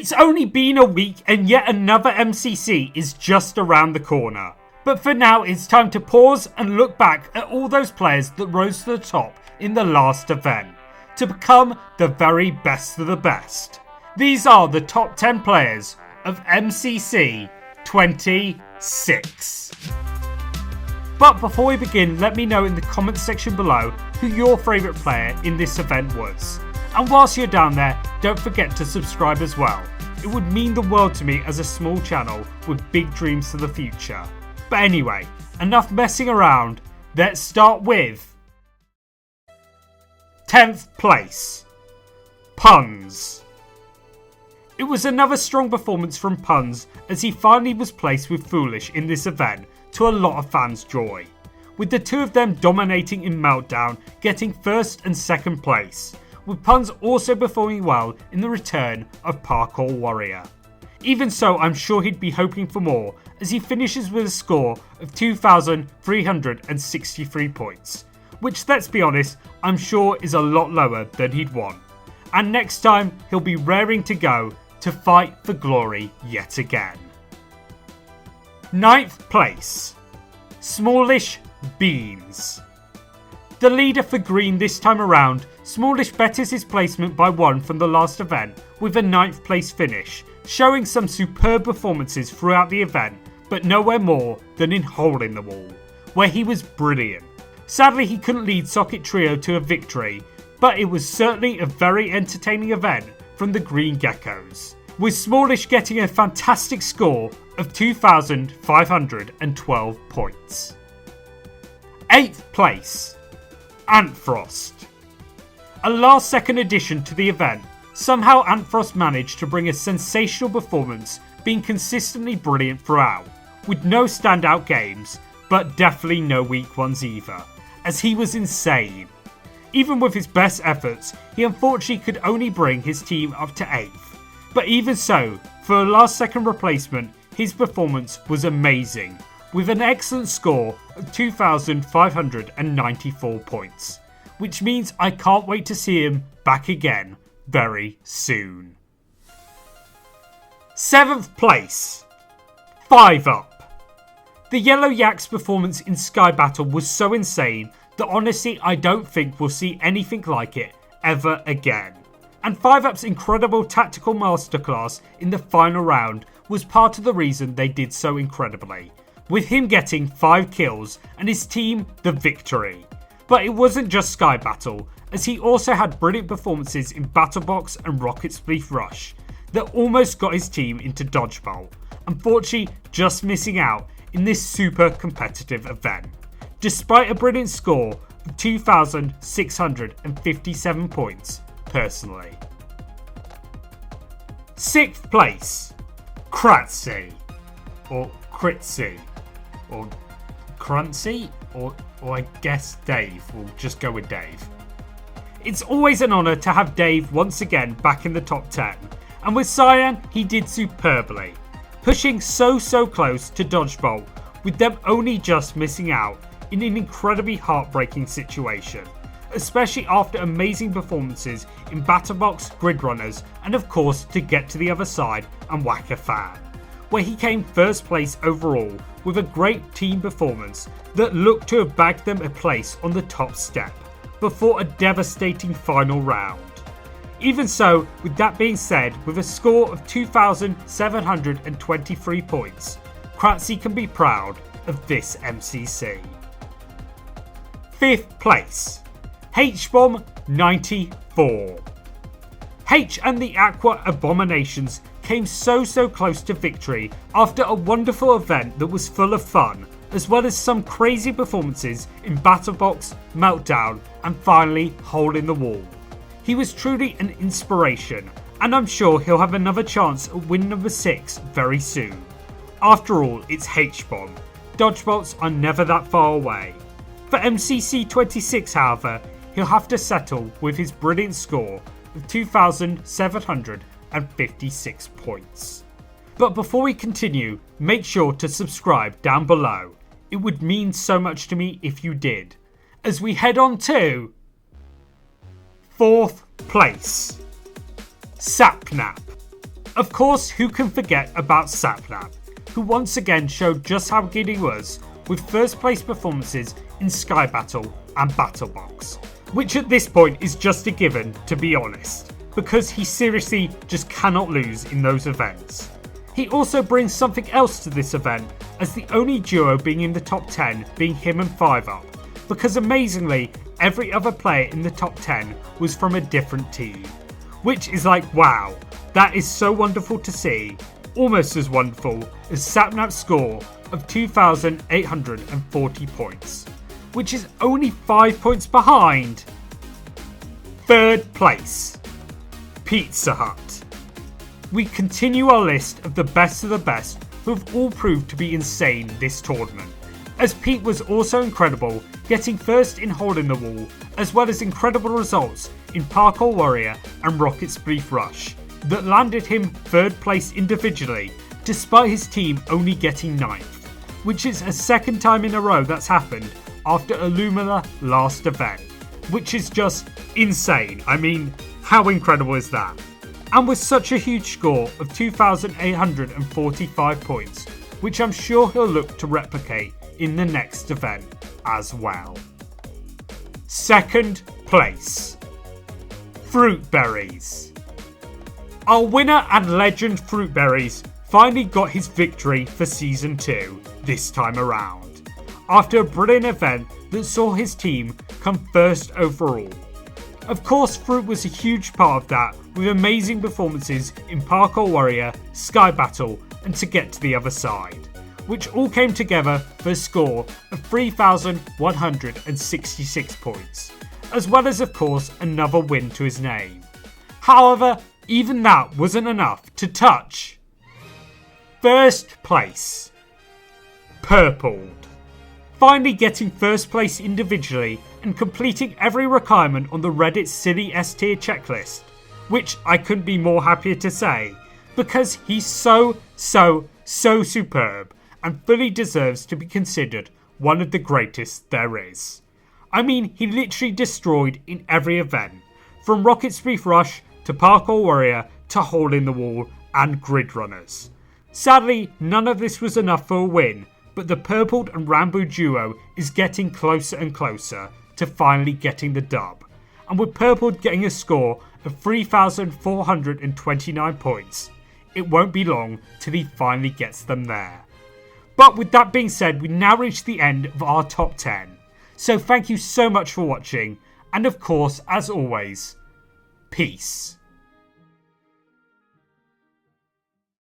It's only been a week and yet another MCC is just around the corner. But for now, it's time to pause and look back at all those players that rose to the top in the last event, to become the very best of the best. These are the top 10 players of MCC 26. But before we begin, let me know in the comments section below who your favourite player in this event was. And whilst you're down there, don't forget to subscribe as well. It would mean the world to me as a small channel with big dreams for the future. But anyway, enough messing around, let's start with 10th place, Punz. It was another strong performance from Punz as he finally was placed with Foolish in this event to a lot of fans' joy, with the two of them dominating in Meltdown, getting first and second place, with Punz also performing well in the return of Parkour Warrior. Even so, I'm sure he'd be hoping for more as he finishes with a score of 2,363 points, which, let's be honest, I'm sure is a lot lower than he'd want. And next time, he'll be raring to go to fight for glory yet again. 9th place, Smallish Beans. The leader for Green this time around, Smallish betters his placement by 1 from the last event with a 9th place finish, showing some superb performances throughout the event, but nowhere more than in Hole in the Wall, where he was brilliant. Sadly, he couldn't lead Socket Trio to a victory, but it was certainly a very entertaining event from the Green Geckos, with Smallish getting a fantastic score of 2,512 points. 8th place, Antfrost. A last second addition to the event, somehow Antfrost managed to bring a sensational performance, being consistently brilliant throughout, with no standout games, but definitely no weak ones either, as he was insane. Even with his best efforts, he unfortunately could only bring his team up to 8th, but even so, for a last second replacement, his performance was amazing, with an excellent score of 2,594 points, which means I can't wait to see him back again very soon. 7th place, FiveUp. The Yellow Yak's performance in Sky Battle was so insane that honestly I don't think we'll see anything like it ever again. And FiveUp's incredible tactical masterclass in the final round was part of the reason they did so incredibly, with him getting 5 kills and his team the victory. But it wasn't just Sky Battle, as he also had brilliant performances in Battle Box and Rocket Spleef Rush that almost got his team into Dodgeball, unfortunately just missing out in this super competitive event, despite a brilliant score of 2,657 points personally. 6th place, Kratzy, or Kratzy, or Kratzy, or I guess Dave. We'll just go with Dave. It's always an honour to have Dave once again back in the top 10, and with Cyan he did superbly, pushing so close to Dodgeball, with them only just missing out in an incredibly heartbreaking situation, especially after amazing performances in Battlebox, Grid Runners, and of course to get to the other side and whack a fan, where he came first place overall with a great team performance that looked to have bagged them a place on the top step before a devastating final round. Even so, with that being said, with a score of 2,723 points, Kratzy can be proud of this MCC. 5th place, H-Bomb 94. H and the Aqua Abominations came so close to victory after a wonderful event that was full of fun, as well as some crazy performances in Battlebox, Meltdown, and finally Hole in the Wall. He was truly an inspiration, and I'm sure he'll have another chance at win number 6 very soon. After all, it's H-Bomb. Dodgebolts are never that far away. For MCC 26, however, he'll have to settle with his brilliant score of 2,756 points. But before we continue, make sure to subscribe down below. It would mean so much to me if you did. As we head on to 4th place, Sapnap. Of course, who can forget about Sapnap, who once again showed just how good he was with first place performances in Sky Battle and Battle Box, which at this point is just a given, to be honest, because he seriously just cannot lose in those events. He also brings something else to this event, as the only duo being in the top 10 being him and FiveUp, because amazingly every other player in the top 10 was from a different team, which is like, wow, that is so wonderful to see, almost as wonderful as Sapnap's score of 2,840 points, which is only 5 points behind third place, PeteZahHutt. We continue our list of the best of the best who have all proved to be insane this tournament, as Pete was also incredible, getting first in Hole in the Wall, as well as incredible results in Parkour Warrior and Rocket Spleef Rush, that landed him third place individually, despite his team only getting 9th, which is a second time in a row that's happened after Illumina last event, which is just insane. I mean, how incredible is that? And with such a huge score of 2,845 points, which I'm sure he'll look to replicate in the next event as well. Second place, Fruitberries. Our winner and legend Fruitberries finally got his victory for Season 2 this time around, after a brilliant event that saw his team come first overall. Of course, Fruit was a huge part of that, with amazing performances in Parkour Warrior, Sky Battle, and To Get to the Other Side, which all came together for a score of 3,166 points, as well as of course another win to his name. However, even that wasn't enough to touch first place, Purpled. Finally getting first place individually and completing every requirement on the Reddit Silly S tier checklist, which I couldn't be more happier to say, because he's so superb and fully deserves to be considered one of the greatest there is. I mean, he literally destroyed in every event, from Rocket Spleef Rush to Parkour Warrior to Hole in the Wall and Grid Runners. Sadly, none of this was enough for a win, but the Purpled and Ranboo duo is getting closer and closer to finally getting the dub, and with Purpled getting a score of 3,429 points, it won't be long till he finally gets them there. But with that being said, we now reach the end of our top 10, so thank you so much for watching, and of course, as always, peace.